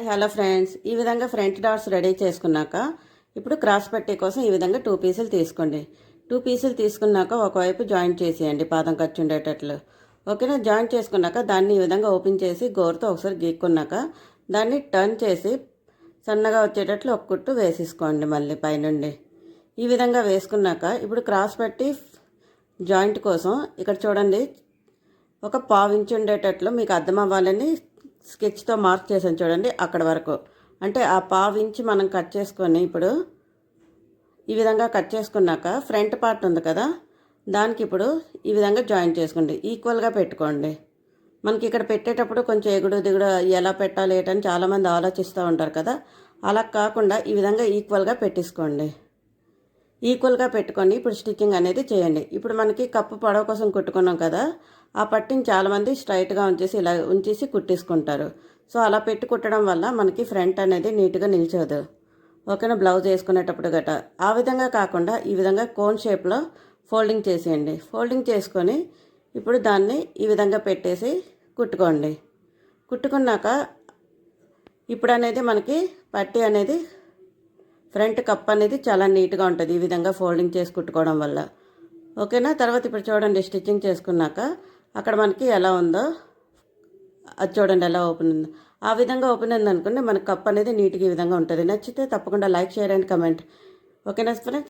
Hello friends, ఈ విధంగా front dots ready చేసుకున్నాక ఇప్పుడు క్రాస్ పట్టీ కోసం ఈ విధంగా 2 పీసులు తీసుకోండి. 2 పీసులు తీసుకున్నాక ఒకవైపు జాయింట్ చేసేయండి పాదం ఖర్చు ఉండేటట్లు. ఓకేనా? జాయింట్ చేసుకున్నాక దాన్ని ఈ విధంగా ఓపెన్ చేసి గోరుతో ఒకసారి గీక్కున్నాక దాన్ని టర్న్ చేసి సన్నగా వచ్చేటట్లు ఒక కుట్టు వేసేసుకోండి. మళ్ళీ పైనుండి ఈ విధంగా వేసుకున్నాక ఇప్పుడు క్రాస్ పట్టీ జాయింట్ కోసం ఇక్కడ చూడండి, ఒక పావు ఇంచు ఉండేటట్లు మీకు అర్థం అవ్వాలని స్కెచ్తో మార్క్ చేసాను చూడండి. అక్కడ వరకు అంటే ఆ పావు ఇంచు మనం కట్ చేసుకొని ఇప్పుడు ఈ విధంగా కట్ చేసుకున్నాక ఫ్రంట్ పార్ట్ ఉంది కదా, దానికి ఇప్పుడు ఈ విధంగా జాయిన్ చేసుకోండి. ఈక్వల్గా పెట్టుకోండి. మనకి ఇక్కడ పెట్టేటప్పుడు కొంచెం ఎగుడు దిగుడు ఎలా పెట్టాలి ఏంటని చాలామంది ఆలోచిస్తూ ఉంటారు కదా, అలా కాకుండా ఈ విధంగా ఈక్వల్గా పెట్టేసుకోండి. ఈక్వల్గా పెట్టుకొని ఇప్పుడు స్టిచ్చింగ్ అనేది చేయండి. ఇప్పుడు మనకి కప్పు పొడవు కోసం కుట్టుకున్నాం కదా, ఆ పట్టిని చాలామంది స్ట్రైట్గా ఉంచేసి ఇలా ఉంచేసి కుట్టేసుకుంటారు. సో అలా పెట్టి కుట్టడం వల్ల మనకి ఫ్రంట్ అనేది నీట్గా నిల్చోదు. ఓకేనా? బ్లౌజ్ వేసుకునేటప్పుడు గట ఆ విధంగా కాకుండా ఈ విధంగా కోన్ షేప్లో ఫోల్డింగ్ చేసేయండి. ఫోల్డింగ్ చేసుకొని ఇప్పుడు దాన్ని ఈ విధంగా పెట్టేసి కుట్టుకోండి. కుట్టుకున్నాక ఇప్పుడు అనేది మనకి పట్టీ అనేది ఫ్రంట్ కప్ అనేది చాలా నీట్గా ఉంటుంది ఈ విధంగా ఫోల్డింగ్ చేసి కుట్టుకోవడం వల్ల. ఓకేనా? తర్వాత ఇప్పుడు చూడండి, స్టిచ్చింగ్ చేసుకున్నాక అక్కడ మనకి ఎలా ఉందో అది చూడండి, ఎలా ఓపెన్ ఉందో. ఆ విధంగా ఓపెన్ అయింది అనుకోండి, మనకి కప్ అనేది నీట్గా ఈ విధంగా ఉంటుంది. నచ్చితే తప్పకుండా లైక్, షేర్ అండ్ కమెంట్. ఓకేనా ఫ్రెండ్స్?